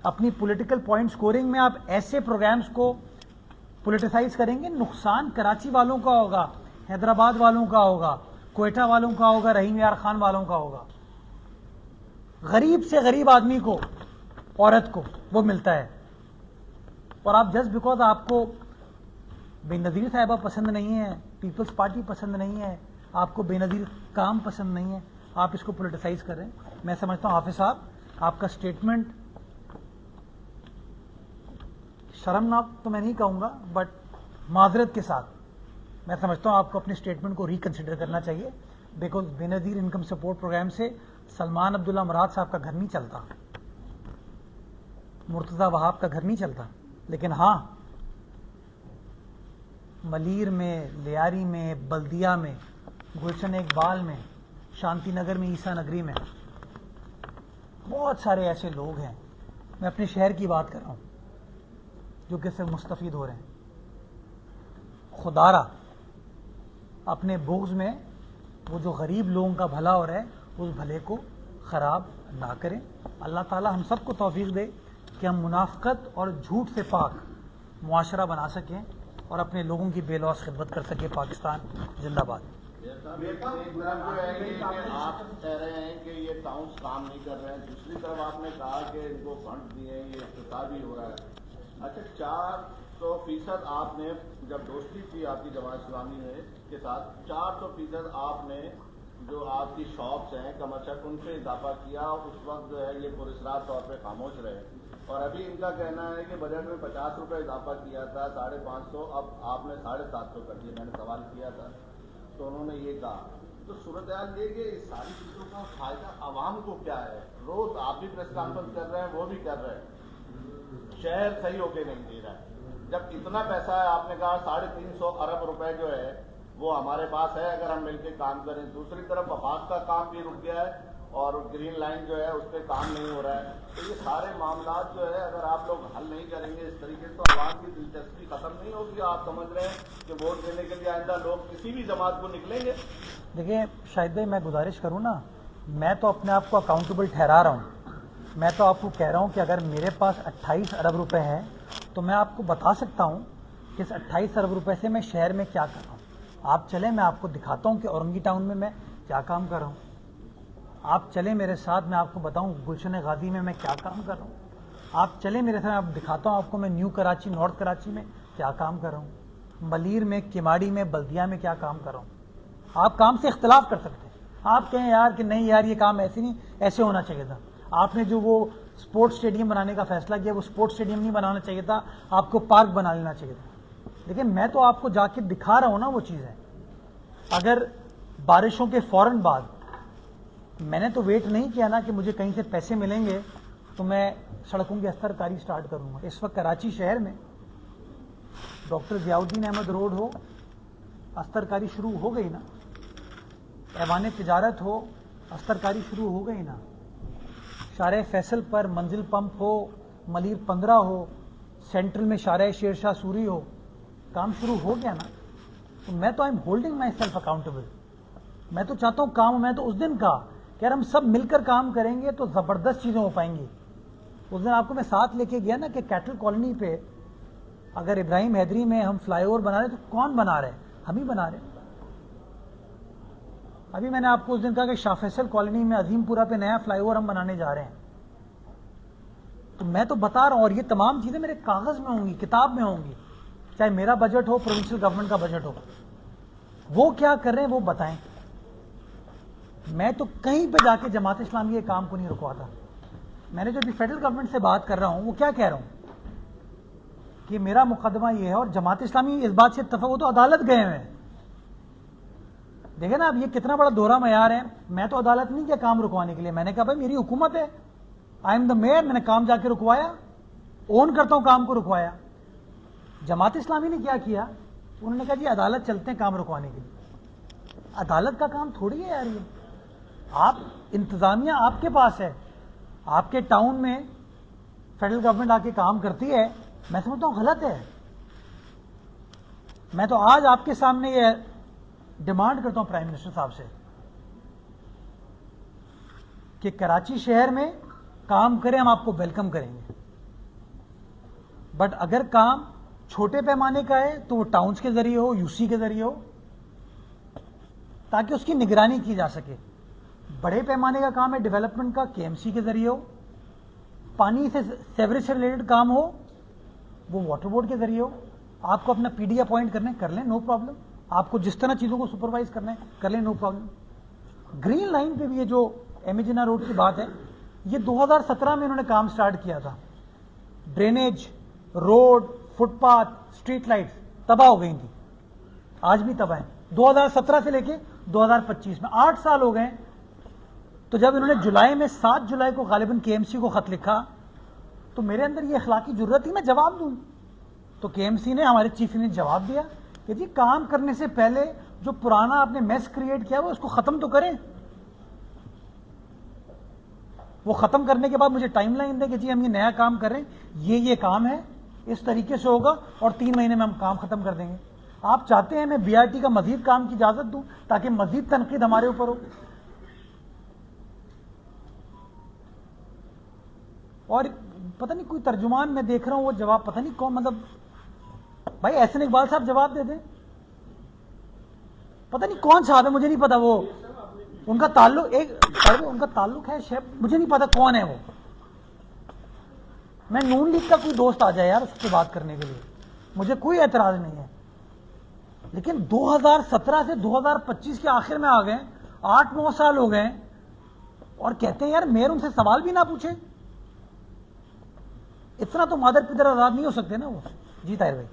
اپنی پولیٹیکل پوائنٹ سکورنگ میں آپ ایسے پروگرامز کو پولیٹیسائز کریں گے, نقصان کراچی والوں کا ہوگا, حیدرآباد والوں کا ہوگا, کوئٹہ والوں کا ہوگا, رحیم یار خان والوں کا ہوگا. غریب سے غریب آدمی کو, عورت کو وہ ملتا ہے. اور آپ جسٹ بیکاز آپ کو بے نظیر صاحبہ پسند نہیں ہے, پیپلز پارٹی پسند نہیں ہے, آپ کو بے نظیر کام پسند نہیں ہے, آپ اس کو پولیٹیسائز کر رہے ہیں. میں سمجھتا ہوں حافظ صاحب آپ کا اسٹیٹمنٹ شرمناک تو میں نہیں کہوں گا, بٹ معذرت کے ساتھ میں سمجھتا ہوں آپ کو اپنے اسٹیٹمنٹ کو ریکنسیڈر کرنا چاہیے. بیکاز بے نظیر انکم سپورٹ پروگرام سے سلمان عبداللہ مراد صاحب کا گھر نہیں چلتا, مرتضی وہاب کا گھر نہیں چلتا. لیکن ہاں, ملیر میں, لیاری میں, بلدیہ میں, گلشن اقبال میں, شانتی نگر میں, عیسیٰ نگری میں بہت سارے ایسے لوگ ہیں, میں اپنے شہر کی بات کر رہا ہوں, جو کہ سے مستفید ہو رہے ہیں. خدا را اپنے بغض میں وہ جو غریب لوگوں کا بھلا ہو رہا ہے اس بھلے کو خراب نہ کریں. اللہ تعالی ہم سب کو توفیق دے کہ ہم منافقت اور جھوٹ سے پاک معاشرہ بنا سکیں اور اپنے لوگوں کی بے لوث خدمت کر سکیں. پاکستان زندہ باد. ایک طرف جو ہے کہ آپ کہہ رہے ہیں کہ یہ ٹاؤنز کام نہیں کر رہے ہیں, دوسری طرف آپ نے کہا کہ ان کو فنڈ دیے ہیں, یہ افتتاح بھی ہو رہا ہے. اچھا 400% آپ نے جب دوستی کی آپ کی جماعت اسلامی کے ساتھ 400% آپ نے جو آپ کی شاپس ہیں کمرشل ان پہ اضافہ کیا, اس وقت جو ہے یہ پراسرار طور پہ خاموش رہے. اور ابھی ان کا کہنا ہے کہ بجٹ میں 50 روپے اضافہ کیا تھا 550, اب آپ نے 750 کر دیا. میں نے سوال کیا تھا تو انہوں نے یہ کہا. تو صورتحال یہ کہ اس ساری چیزوں کا فائدہ عوام کو کیا ہے؟ روز آپ بھی پریس کانفرنس کر رہے ہیں، وہ بھی کر رہے ہیں، شہر صحیح ہو کے نہیں دے رہا ہے. جب اتنا پیسہ ہے، آپ نے کہا 350 ارب روپے جو ہے وہ ہمارے پاس ہے اگر ہم مل کے کام کریں. دوسری طرف وفاق کا کام بھی رک گیا ہے اور گرین لائن جو ہے اس پہ کام نہیں ہو رہا ہے. تو یہ سارے معاملات جو ہے اگر آپ لوگ حل نہیں کریں گے اس طریقے سے تو عوام کی دلچسپی ختم نہیں ہوگی. آپ سمجھ رہے ہیں کہ ووٹ دینے کے لیے آئندہ لوگ کسی بھی جماعت کو نکلیں گے. دیکھیں شاہد بھائی، میں گزارش کروں نا، میں تو اپنے آپ کو اکاؤنٹیبل ٹھہرا رہا ہوں. میں تو آپ کو کہہ رہا ہوں کہ اگر میرے پاس 28 ارب روپے ہیں تو میں آپ کو بتا سکتا ہوں کہ اس 28 ارب روپے سے میں شہر میں کیا کر رہا ہوں. آپ چلیں، میں آپ کو دکھاتا ہوں کہ اورنگی ٹاؤن میں کیا کام کر رہا ہوں. آپ چلیں میرے ساتھ، میں آپ کو بتاؤں گلشن غازی میں کیا کام کر رہا ہوں. آپ چلیں میرے ساتھ، آپ دکھاتا ہوں آپ کو میں نیو کراچی، نارتھ کراچی میں کیا کام کر رہا ہوں. ملیر میں، کماڑی میں، بلدیہ میں کیا کام کر رہا ہوں. آپ کام سے اختلاف کر سکتے ہیں. آپ کہیں یار کہ نہیں یار یہ کام ایسے نہیں، ایسے ہونا چاہیے تھا. آپ نے جو وہ اسپورٹس اسٹیڈیم بنانے کا فیصلہ کیا، وہ اسپورٹس اسٹیڈیم نہیں بنانا چاہیے تھا، آپ کو پارک بنا لینا چاہیے تھا. لیکن میں تو آپ کو جا کے دکھا رہا ہوں نا وہ چیزیں. اگر بارشوں کے فوراً بعد میں نے تو ویٹ نہیں کیا نا کہ مجھے کہیں سے پیسے ملیں گے تو میں سڑکوں کی استر کاری سٹارٹ کروں گا. اس وقت کراچی شہر میں ڈاکٹر ضیاء الدین احمد روڈ ہو، استر کاری شروع ہو گئی نا. ایوان تجارت ہو، استر کاری شروع ہو گئی نا. شارع فیصل پر منزل پمپ ہو، ملیر 15 ہو، سینٹرل میں شارع شیر شاہ سوری ہو، کام شروع ہو گیا نا. تو میں تو I am holding my self accountable. میں تو چاہتا ہوں کام، میں تو اس دن کہا کہ ہم سب مل کر کام کریں گے تو زبردست چیزیں ہو پائیں گی. اس دن آپ کو میں ساتھ لے کے گیا نا کہ کیٹل کالونی پہ اگر ابراہیم حیدری میں ہم فلائی اوور بنا رہے تو کون بنا رہے ہیں؟ ہم ہی بنا رہے ہیں. ابھی میں نے آپ کو اس دن کہا کہ شاہ فیصل کالونی میں عظیم پورہ پہ نیا فلائی اوور ہم بنانے جا رہے ہیں. تو میں تو بتا رہا ہوں، اور یہ تمام چیزیں میرے کاغذ میں ہوں گی، کتاب میں ہوں گی. چاہے میرا بجٹ ہو، پروونشل گورنمنٹ کا بجٹ ہو، وہ کیا کر رہے ہیں وہ بتائیں. میں تو کہیں پہ جا کے جماعت اسلامی کے کام کو نہیں رکواتا. میں نے جو ابھی فیڈرل گورنمنٹ سے بات کر رہا ہوں وہ کیا کہہ رہا ہوں کہ میرا مقدمہ یہ ہے، اور جماعت اسلامی اس بات سے اتفاق، وہ تو عدالت گئے ہوئے ہیں. دیکھیں نا اب یہ کتنا بڑا دوہرا معیار ہے. میں تو عدالت نہیں کیا کام رکوانے کے لیے، میں نے کہا بھائی میری حکومت ہے، آئی ایم دا میئر، میں نے کام جا کے رکوایا، اون کرتا ہوں کام کو رکوایا. جماعت اسلامی نے کیا کیا؟ انہوں نے کہا جی عدالت چلتے ہیں کام رکوانے کے لیے. عدالت کا کام تھوڑی ہے یار یہ. آپ انتظامیہ آپ کے پاس ہے، آپ کے ٹاؤن میں فیڈرل گورنمنٹ آ کے کام کرتی ہے. میں سمجھتا ہوں غلط ہے. میں تو آج آپ کے سامنے یہ ڈیمانڈ کرتا ہوں پرائم منسٹر صاحب سے کہ کراچی شہر میں کام کریں، ہم آپ کو ویلکم کریں گے. بٹ اگر کام چھوٹے پیمانے کا ہے تو وہ ٹاؤنز کے ذریعے ہو، یو سی کے ذریعے ہو، تاکہ اس کی نگرانی کی جا سکے. بڑے پیمانے کا کام ہے ڈیولپمنٹ کا، کے ایم سی کے ذریعے ہو. پانی سے، سیوریج سے ریلیٹڈ کام ہو وہ واٹر بورڈ کے ذریعے ہو. آپ کو اپنا پی ڈی اپوائنٹ کرنا ہے کر لیں، نو پرابلم. آپ کو جس طرح چیزوں کو سپروائز کرنا ہے کر لیں، نو پرابلم. گرین لائن پہ بھی یہ جو ایم اے جناح روڈ کی بات ہے، یہ 2017 میں انہوں نے کام سٹارٹ کیا تھا. Drainage, road, footpath, street lights تباہ ہو گئی تھی، آج بھی تباہ ہیں. 2017 سے لے کے 2025 میں 8 سال ہو گئے. تو جب انہوں نے جولائی میں 7 جولائی کو غالباً کے ایم سی کو خط لکھا تو میرے اندر یہ اخلاقی جرت تھی میں جواب دوں. تو کے ایم سی نے، ہمارے چیف نے جواب دیا کہ جی کام کرنے سے پہلے جو پرانا آپ نے میس کریٹ کیا وہ اس کو ختم تو کریں. وہ ختم کرنے کے بعد مجھے ٹائم لائن دیں کہ جی ہم یہ نیا کام کر رہے ہیں، یہ کام ہے، اس طریقے سے ہوگا اور 3 مہینے میں ہم کام ختم کر دیں گے. آپ چاہتے ہیں میں بی آر ٹی کا مزید کام کی اجازت دوں تاکہ مزید تنقید ہمارے اوپر ہو. اور پتہ نہیں کوئی ترجمان میں دیکھ رہا ہوں وہ جواب پتہ نہیں کون، مطلب بھائی احسن اقبال صاحب جواب دے دیں. پتہ نہیں کون صاحب ہے، مجھے نہیں پتا. وہ ان کا تعلق ان کا تعلق ہے شیخ، مجھے نہیں پتا کون ہے وہ. میں نون لیگ کا کوئی دوست آ جائے یار اس سے بات کرنے کے لیے، مجھے کوئی اعتراض نہیں ہے. لیکن 2017 سے 2025 کے آخر میں آ گئے، 8-9 سال ہو گئے اور کہتے ہیں یار میئر ان سے سوال بھی نہ پوچھے. اتنا تو مادر پدر آزاد نہیں ہو سکتے نا وہ. جی طاہر بھائی.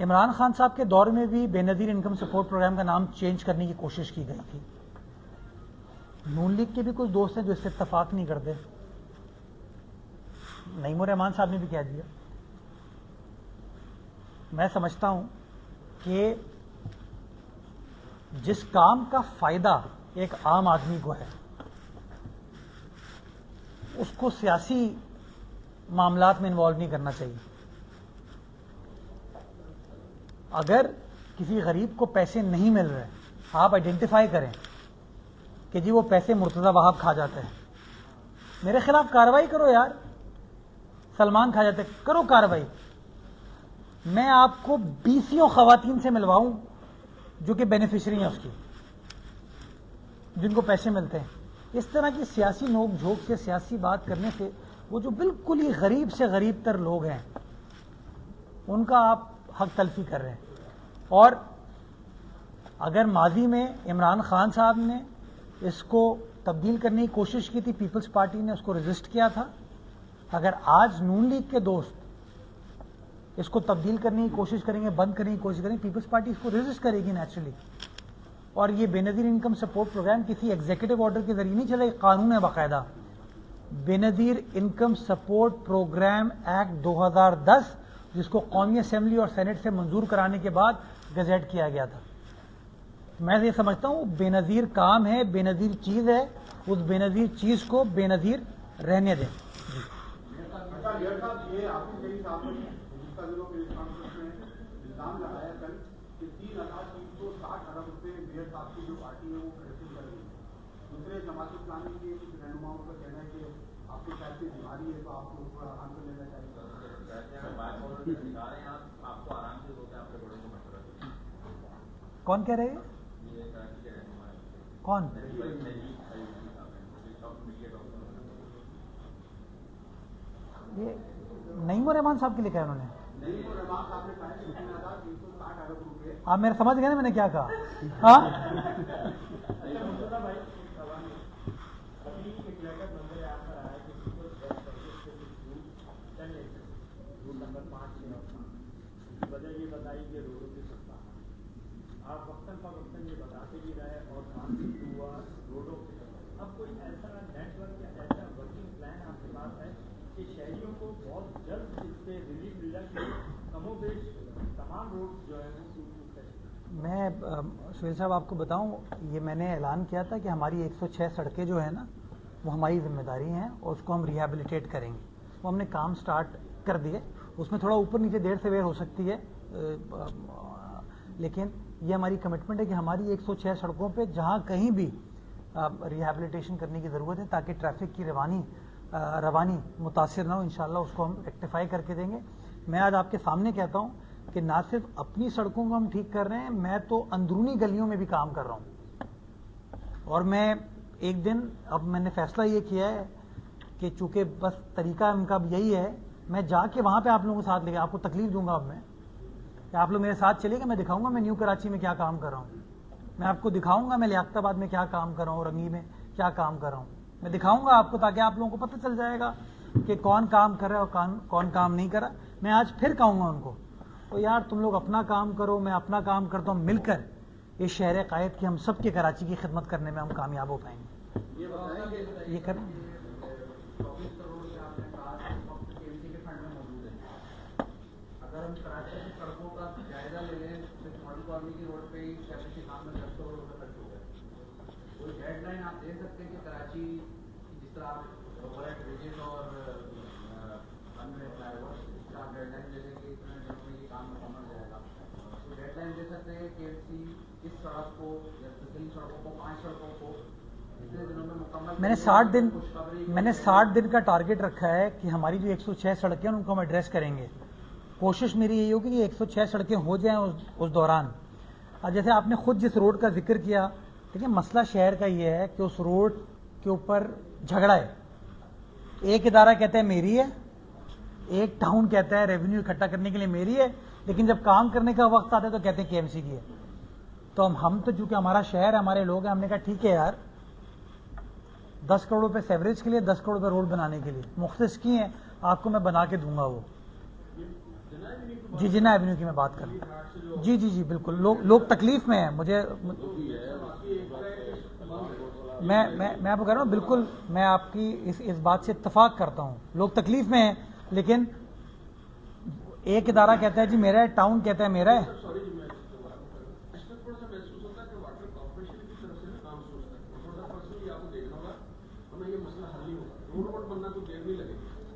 عمران خان صاحب کے دور میں بھی بے نظیر انکم سپورٹ پروگرام کا نام چینج کرنے کی کوشش کی گئی تھی. نون لیگ کے بھی کچھ دوست ہیں جو اس سے اتفاق نہیں کرتے. نعیم الرحمان صاحب نے بھی کہہ دیا. میں سمجھتا ہوں کہ جس کام کا فائدہ ایک عام آدمی کو ہے اس کو سیاسی معاملات میں انوالو نہیں کرنا چاہیے. اگر کسی غریب کو پیسے نہیں مل رہے آپ آئیڈینٹیفائی کریں کہ جی وہ پیسے مرتضی وہاب کھا جاتے ہیں, میرے خلاف کارروائی کرو یار. سلمان کھا جاتے, کرو کارروائی. میں آپ کو 20 خواتین سے ملواؤں جو کہ بینیفیشری ہیں اس کی, جن کو پیسے ملتے ہیں. اس طرح کی سیاسی نوک جھوک سے, سیاسی بات کرنے سے, وہ جو بالکل ہی غریب سے غریب تر لوگ ہیں ان کا آپ حق تلفی کر رہے ہیں. اور اگر ماضی میں عمران خان صاحب نے اس کو تبدیل کرنے کی کوشش کی تھی, پیپلز پارٹی نے اس کو ریزسٹ کیا تھا. اگر آج نون لیگ کے دوست اس کو تبدیل کرنے کی کوشش کریں گے, بند کرنے کی کوشش کریں گے, پیپلز پارٹی اس کو ریزسٹ کرے گی نیچرلی. اور یہ بے نظیر انکم سپورٹ پروگرام کسی ایگزیکٹو آرڈر کے ذریعے نہیں چلے, قانون ہے باقاعدہ. بے نظیر انکم سپورٹ پروگرام ایکٹ 2010 جس کو قومی اسمبلی اور سینٹ سے منظور کرانے کے بعد گزیٹ کیا گیا تھا. میں یہ سمجھتا ہوں بے نظیر کام ہے, بے نظیر چیز ہے, اس بے نظیر چیز کو بے نظیر رہنے دیں. یہ آپ کے کئی صاحب نے گزشتہ دنوں کے الزام لگایا کل کہ 3,360 ارب روپے میئر صاحب کی جو پارٹی ہے وہ کریکٹ کر رہی ہے. دوسرے جماعت اسلامی کے کچھ رہنماؤں کا کہنا ہے کہ آپ کو شاید سے بیماری ہے تو آپ کو تھوڑا آرام کر لینا چاہیے. کون کہہ رہے ہیں؟ کون؟ یہ نعیم الرحمان صاحب کے لیے کہا انہوں نے. نعیم الرحمان صاحب نے کہا کہ 3,360 ارب روپے. آپ میرے سمجھ گئے نا میں نے کیا کہا؟ ہاں وجہ یہ بتائی کہ روڈوں کی سستا ہے. آپ وقتاً فوقتاً یہ بتاتے بھی رہے اور کام بھی ہوا روڈوں کی. اب کوئی ایسا نیٹ ورک یا ایسا ورکنگ پلان آپ کے پاس ہے کہ شہریوں کو بہت جلد اس سے ریلیف مل جائے کہ کم و بیش تمام روڈ جو ہے وہ ٹوٹ جائے؟ میں سہیل صاحب آپ کو بتاؤں, یہ میں نے اعلان کیا تھا کہ ہماری 106 سڑکیں جو ہیں نا وہ ہماری ذمہ داری ہیں اور اس کو ہم ریہیبلیٹیٹ کریں گے. وہ ہم نے کام سٹارٹ کر دیے. اس میں تھوڑا اوپر نیچے دیر سے ویر ہو سکتی ہے, لیکن یہ ہماری کمٹمنٹ ہے کہ ہماری 106 سڑکوں پہ جہاں کہیں بھی ریہیبلیٹیشن کرنے کی ضرورت ہے تاکہ ٹریفک کی روانی متاثر نہ ہو, انشاءاللہ اس کو ہم ریکٹیفائی کر کے دیں گے. میں آج آپ کے سامنے کہتا ہوں کہ نہ صرف اپنی سڑکوں کو ہم ٹھیک کر رہے ہیں, میں تو اندرونی گلیوں میں بھی کام کر رہا ہوں. اور میں ایک دن, اب میں نے فیصلہ یہ کیا ہے کہ چونکہ بس طریقہ ان کا یہی ہے, میں جا کے وہاں پہ آپ لوگوں کے ساتھ لے کے آپ کو تکلیف دوں گا. اب میں کہ آپ لوگ میرے ساتھ چلے گا, میں دکھاؤں گا میں نیو کراچی میں کیا کام کر رہا ہوں. میں آپ کو دکھاؤں گا میں لیاقت آباد میں کیا کام کر رہا ہوں, رنگی میں کیا کام کر رہا ہوں. میں دکھاؤں گا آپ کو تاکہ آپ لوگوں کو پتہ چل جائے گا کہ کون کام کر رہا ہے اور کون کام نہیں کر رہا. میں آج پھر کہوں گا ان کو, تو یار تم لوگ اپنا کام کرو, میں اپنا کام کرتا ہوں, مل کر یہ شہر قائد کی ہم سب کے کراچی کی خدمت کرنے میں ہم کامیاب ہو پائیں گے. یہ کریں اگر ہم کراچی کی سڑکوں کا جائزہ لے لیں ماڈل کالونی کی روڈ پہ ہی کیپیسٹی کام میں 10 کروڑ روپے خرچ ہو گئے. کوئی ڈیڈ لائن آپ دے سکتے ہیں کہ کراچی جس طرح آپ بریجز اور فلائی اوور آپ ڈیڈ لائن دے دیں کہ اتنے دنوں میں یہ کام مکمل ہو جائے گا, کوئی ڈیڈ لائن دے سکتے ہیں کہ اس سڑک کو یا 3 سڑکوں کو 5 سڑکوں کو اتنے دنوں میں مکمل. میں نے 60 دن کا ٹارگٹ رکھا ہے کہ ہماری جو 106 سڑکیں ہیں ان کو ہم ایڈریس کریں گے. کوشش میری یہی ہوگی کہ 106 سڑکیں ہو جائیں اس دوران. جیسے آپ نے خود جس روڈ کا ذکر کیا, دیکھیں مسئلہ شہر کا یہ ہے کہ اس روڈ کے اوپر جھگڑا ہے. ایک ادارہ کہتا ہے میری ہے, ایک ٹاؤن کہتا ہے ریونیو اکٹھا کرنے کے لیے میری ہے, لیکن جب کام کرنے کا وقت آتا ہے تو کہتے ہیں کے ایم سی کی ہے. تو ہم تو چونکہ ہمارا شہر ہے, ہمارے لوگ ہیں, ہم نے کہا ٹھیک ہے یار 10 کروڑ روپے سیوریج کے لیے 10 کروڑ روپے روڈ بنانے کے لیے مختص کی ہیں, آپ کو میں بنا کے دوں گا. وہ جی جناح ایونیو کی میں بات کر رہا ہوں. جی جی جی بالکل, لوگ تکلیف میں ہیں. مجھے میں آپ کو کہہ رہا ہوں بالکل, میں آپ کی اس بات سے اتفاق کرتا ہوں. لوگ تکلیف میں ہیں, لیکن ایک ادارہ کہتا ہے جی میرا ہے, ٹاؤن کہتا ہے میرا ہے.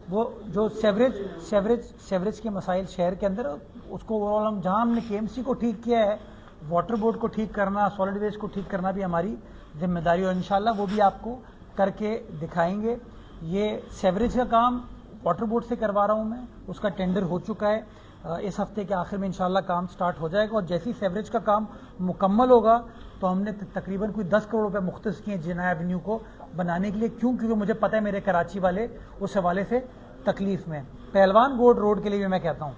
وہ جو سیوریج کے مسائل شہر کے اندر, اس کو اوور آل ہم جہاں ہم نے کے ایم سی کو ٹھیک کیا ہے, واٹر بورڈ کو ٹھیک کرنا, سالڈ ویسٹ کو ٹھیک کرنا بھی ہماری ذمہ داری, اور انشاءاللہ وہ بھی آپ کو کر کے دکھائیں گے. یہ سیوریج کا کام واٹر بورڈ سے کروا رہا ہوں میں, اس کا ٹینڈر ہو چکا ہے, اس ہفتے کے آخر میں انشاءاللہ کام سٹارٹ ہو جائے گا. اور جیسی سیوریج کا کام مکمل ہوگا تو ہم نے تقریباً کوئی 10 کروڑ روپے مختص کیے جناح ایونیو کو بنانے کے لیے. کیونکہ مجھے پتہ ہے میرے کراچی والے اس حوالے سے تکلیف میں. پہلوان گوڈ روڈ کے لیے بھی میں کہتا ہوں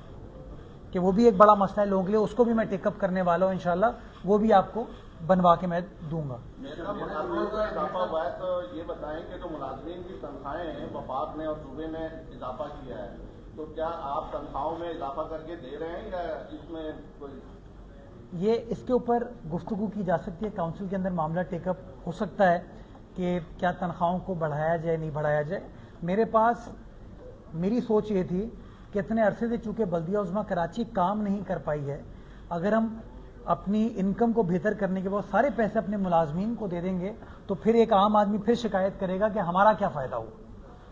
کہ وہ بھی ایک بڑا مسئلہ ہے لوگوں کے لیے, اس کو بھی میں ٹیک اپ کرنے والا ہوں انشاءاللہ, وہ بھی آپ کو بنوا کے میں دوں گا. میرا ملازمین کا اضافہ ہوا ہے تو یہ بتائیں کہ جو ملازمین کی تنخواہیں ہیں وفاق نے اور صوبے نے اضافہ کیا ہے, تو کیا آپ تنخواہوں میں اضافہ کر کے دے رہے ہیں یا اس میں کوئی؟ یہ اس کے اوپر گفتگو کی جا سکتی ہے, کاؤنسل کے اندر معاملہ ٹیک اپ ہو سکتا ہے کہ کیا تنخواہوں کو بڑھایا جائے نہیں بڑھایا جائے. میری سوچ یہ تھی کہ اتنے عرصے سے چونکہ بلدیہ عظمیٰ کراچی کام نہیں کر پائی ہے, اگر ہم اپنی انکم کو بہتر کرنے کے بعد سارے پیسے اپنے ملازمین کو دے دیں گے تو پھر ایک عام آدمی پھر شکایت کرے گا کہ ہمارا کیا فائدہ ہو.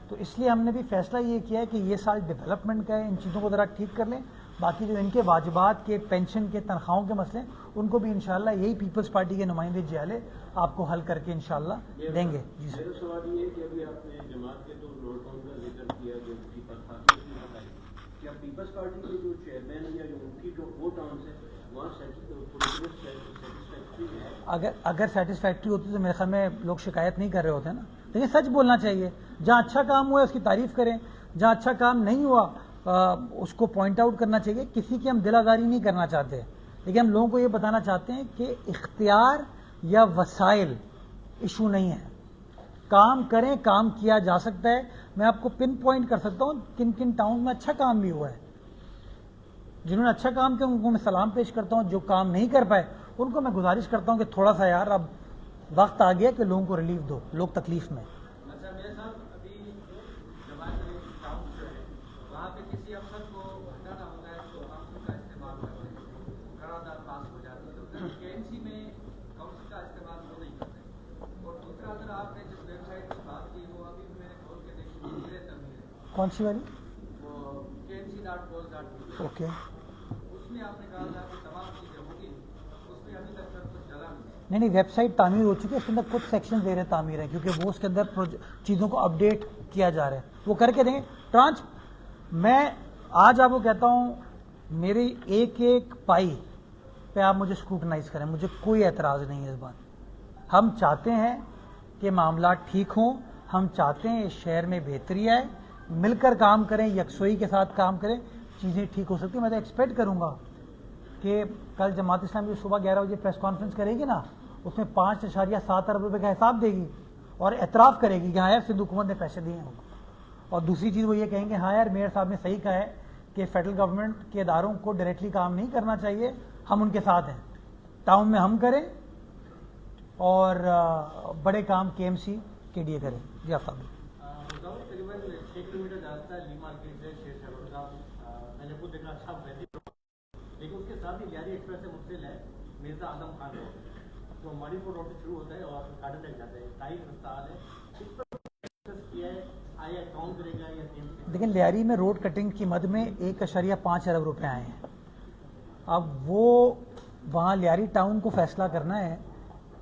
تو اس لیے ہم نے بھی فیصلہ یہ کیا ہے کہ یہ سال ڈیولپمنٹ کا ہے, ان چیزوں کو ذرا ٹھیک کر لیں. باقی جو ان کے واجبات کے, پینشن کے, تنخواہوں کے مسئلے, ان کو بھی انشاءاللہ یہی پیپلز پارٹی کے نمائندے جیالے آپ کو حل کر کے انشاءاللہ دیں گے. جی سر. میرا سوال یہ ہے کہ ابھی آپ نے جماعت کے تو روڈ ٹاؤن کا ذکر کیا جو پیپلز تھا, کیا پیپلز پارٹی کے جو چیئرمین یا جو ان کی جو وہ ٹاؤن ہے وہاں سیٹسفیکٹری ہے؟ اگر سیٹسفیکٹری ہوتی تو میرے خیال میں لوگ شکایت نہیں کر رہے ہوتے نا. لیکن سچ بولنا چاہیے, جہاں اچھا کام ہوا ہے اس کی تعریف کریں, جہاں اچھا کام نہیں ہوا اس کو پوائنٹ آؤٹ کرنا چاہیے. کسی کی ہم دل آزاری نہیں کرنا چاہتے, لیکن ہم لوگوں کو یہ بتانا چاہتے ہیں کہ اختیار یا وسائل ایشو نہیں ہے. کام کریں, کام کیا جا سکتا ہے. میں آپ کو پن پوائنٹ کر سکتا ہوں کن کن ٹاؤن میں اچھا کام بھی ہوا ہے. جنہوں نے اچھا کام کیا ان کو میں سلام پیش کرتا ہوں, جو کام نہیں کر پائے ان کو میں گزارش کرتا ہوں کہ تھوڑا سا یار اب وقت آ گیا کہ لوگوں کو ریلیف دو, لوگ تکلیف میں. اچھا میرے صاحب, ابھی جماعت ٹاؤن جو ہے وہاں پہ کسی افسر کو ہٹانا ہوتا ہے تو کاؤنسل کا استعمال کرتے ہیں, قرارداد پاس ہو جاتی ہے, تو کے ایم سی میں کاؤنسل کا استعمال وہ نہیں کرتے. اور دوسرا اگر آپ نے جس ویب سائٹ کی بات کی وہ ابھی میں نے کھول کے دیکھی میرے تمہیں کون سی والی؟ وہ KMC.gov.in. اوکے. اس میں آپ نے کہا تھا کہ تمام چیزیں ہوگی, اس میں ابھی تک کچھ چلا نہیں. نہیں, ویب سائٹ تعمیر ہو چکی ہے, اس کے اندر کچھ سیکشن دے رہے تعمیر ہے, کیونکہ وہ اس کے اندر چیزوں کو اپڈیٹ کیا جا رہا ہے, وہ کر کے دیں گے ٹرانچ. میں آج آپ کو کہتا ہوں میری ایک ایک پائی پہ آپ مجھے اسکروٹنائز کریں, مجھے کوئی اعتراض نہیں ہے اس بات. ہم چاہتے ہیں کہ معاملات ٹھیک ہوں, ہم چاہتے ہیں اس شہر میں بہتری آئے, مل کر کام کریں, یکسوئی کے ساتھ کام کریں, چیزیں ٹھیک ہو سکتی ہیں. میں تو ایکسپیکٹ کروں گا کہ کل جماعت اسلامی صبح 11 بجے پریس کانفرنس کرے گی نا, اس میں 5.7 ارب روپے کا حساب دے گی اور اعتراف کرے گی کہ ہاں یار سندھ حکومت نے پیسے دیے ہیں. اور دوسری چیز وہ یہ کہیں گے ہاں یار میئر صاحب نے صحیح کہا ہے کہ فیڈرل گورنمنٹ کے اداروں کو ڈائریکٹلی کام نہیں کرنا چاہیے, ہم ان کے ساتھ ہیں, ٹاؤن میں ہم کریں اور بڑے کام KMC KDA کریں. جی آفتاب تقریباً 6 کلومیٹر راستہ ہے لی مارکیٹ سے شیر شہر کا, میں نے خود دیکھا اچھا ویلی, لیکن اس کے ساتھ ہی لیاری ایکسپریس سے متصل ہے مرزا اعظم خان روڈ, تو ماڑی پور روڈ سے شروع ہوتا ہے اور گارڈن تک جاتا ہے. 2.5 رفتہ ہے, اس پر کیا ہے آیا کون کرے گا یا لیکن لیاری میں روڈ کٹنگ کی مد میں 1.5 ارب روپے آئے ہیں. اب وہ وہاں لیاری ٹاؤن کو فیصلہ کرنا ہے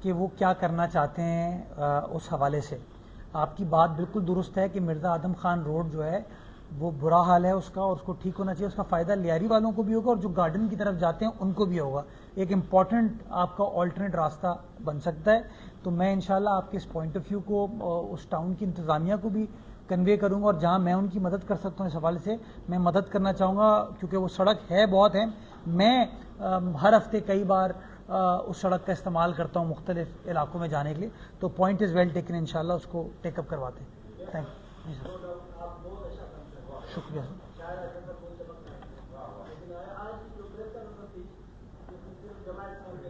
کہ وہ کیا کرنا چاہتے ہیں. اس حوالے سے آپ کی بات بالکل درست ہے کہ مرزا اعظم خان روڈ جو ہے وہ برا حال ہے اس کا, اور اس کو ٹھیک ہونا چاہیے. اس کا فائدہ لیاری والوں کو بھی ہوگا اور جو گارڈن کی طرف جاتے ہیں ان کو بھی ہوگا. ایک امپورٹنٹ آپ کا آلٹرنیٹ راستہ بن سکتا ہے. تو میں انشاءاللہ آپ کے اس پوائنٹ آف ویو کو اس ٹاؤن کی انتظامیہ کو بھی کنوے کروں گا, اور جہاں میں ان کی مدد کر سکتا ہوں اس حوالے سے میں مدد کرنا چاہوں گا, کیونکہ وہ سڑک ہے بہت ہے. میں ہر ہفتے کئی بار اس سڑک کا استعمال کرتا ہوں مختلف علاقوں میں جانے کے لیے. تو پوائنٹ از ویل ٹیکن, انشاءاللہ اس کو ٹیک اپ کرواتے ہیں. Thank you. جی سر, شکریہ سر.